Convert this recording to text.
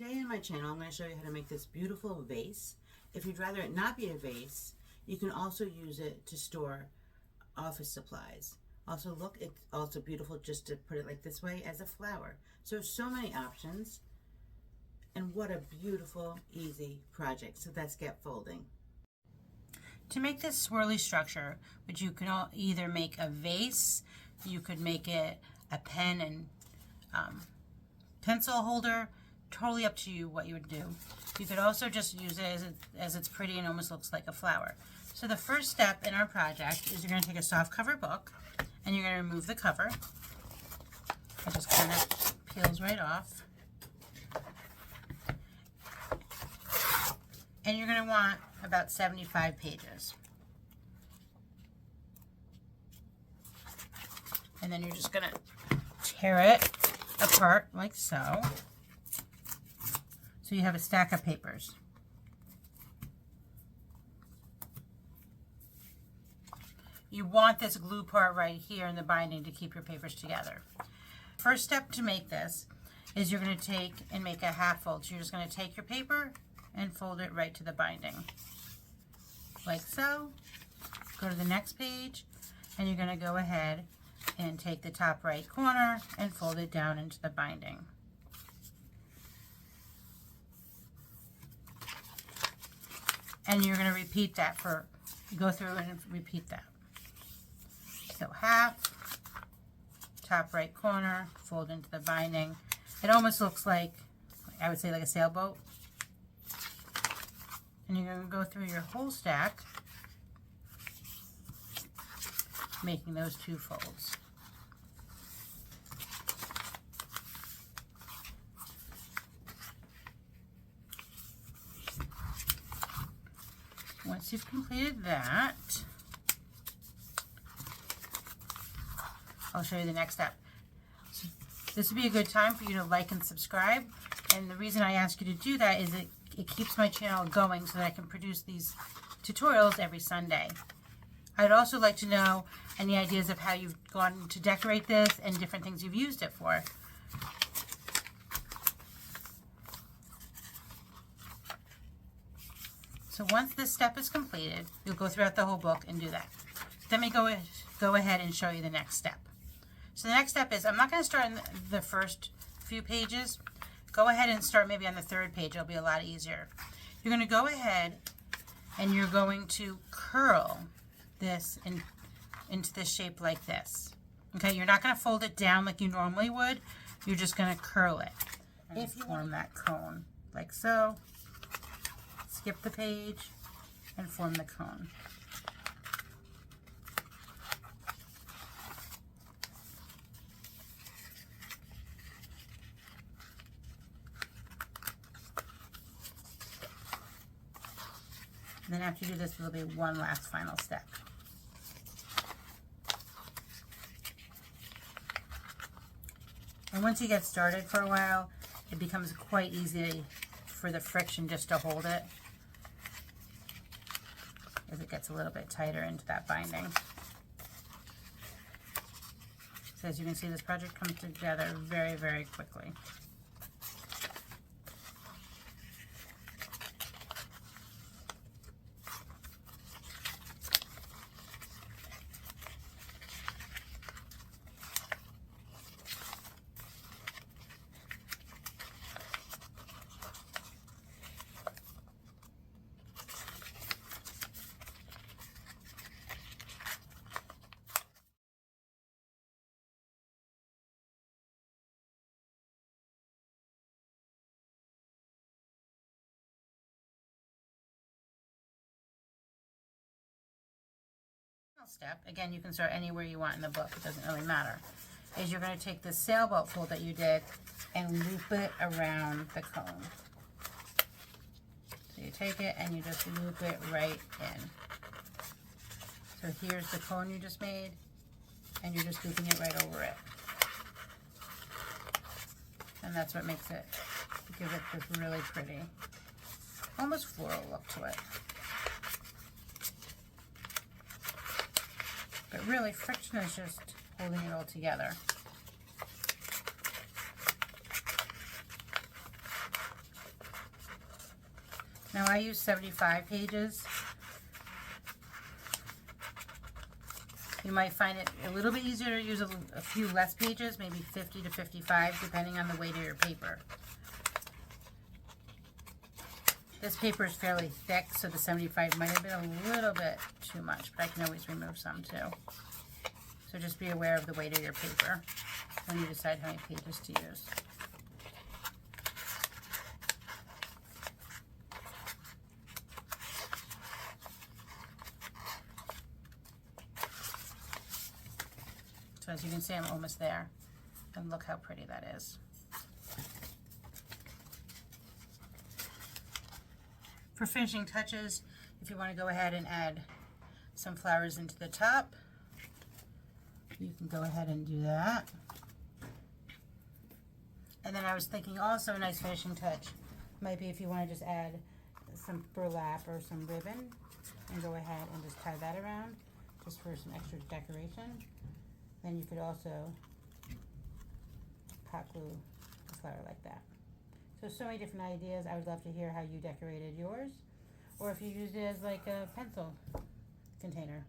Today on my channel, I'm going to show you how to make this beautiful vase. If you'd rather it not be a vase, you can also use it to store office supplies. Also look, it's also beautiful just to put it like this way as a flower. So many options. And what a beautiful, easy project. So let's get folding. To make this swirly structure, which you can either make a vase, you could make it a pen and pencil holder, totally up to you what you would do. You could also just use it as it's pretty and almost looks like a flower. So the first step in our project is you're going to take a soft cover book and you're going to remove the cover. It just kind of peels right off. And you're going to want about 75 pages. And then you're just going to tear it apart like so. So you have a stack of papers. You want this glue part right here in the binding to keep your papers together. First step to make this is you're going to take and make a half fold. So you're just going to take your paper and fold it right to the binding. Like so. Go to the next page and you're going to go ahead and take the top right corner and fold it down into the binding. And you're going to repeat that go through and repeat that. So half, top right corner, fold into the binding. It almost looks like, I would say like a sailboat. And you're going to go through your whole stack, making those two folds. Once you've completed that, I'll show you the next step. So this would be a good time for you to like and subscribe. And the reason I ask you to do that is it keeps my channel going so that I can produce these tutorials every Sunday. I'd also like to know any ideas of how you've gone to decorate this and different things you've used it for. So once this step is completed, you'll go throughout the whole book and do that. Then we go ahead and show you the next step. So the next step is, I'm not going to start in the first few pages. Go ahead and start maybe on the third page. It'll be a lot easier. You're going to go ahead and you're going to curl this into this shape like this. Okay, you're not going to fold it down like you normally would. You're just going to curl it. And form that cone like so. Skip the page and form the cone. And then after you do this, there'll be one last final step. And once you get started for a while, it becomes quite easy for the friction just to hold it, as it gets a little bit tighter into that binding. So as you can see, this project comes together very, very quickly. Step, again, you can start anywhere you want in the book, it doesn't really matter, is you're going to take this sailboat fold that you did and loop it around the cone. So you take it and you just loop it right in. So here's the cone you just made, and you're just looping it right over it. And that's what makes it, give it this really pretty, almost floral look to it. But really, friction is just holding it all together. Now I use 75 pages. You might find it a little bit easier to use a few less pages, maybe 50 to 55, depending on the weight of your paper. This paper is fairly thick, so the 75 might have been a little bit too much, but I can always remove some too. So just be aware of the weight of your paper when you decide how many pages to use. So as you can see, I'm almost there. And look how pretty that is. For finishing touches, if you want to go ahead and add some flowers into the top, you can go ahead and do that. And then I was thinking also a nice finishing touch might be if you want to just add some burlap or some ribbon and go ahead and just tie that around just for some extra decoration. Then you could also hot glue a flower like that. So many different ideas. I would love to hear how you decorated yours, or if you used it as like a pencil container.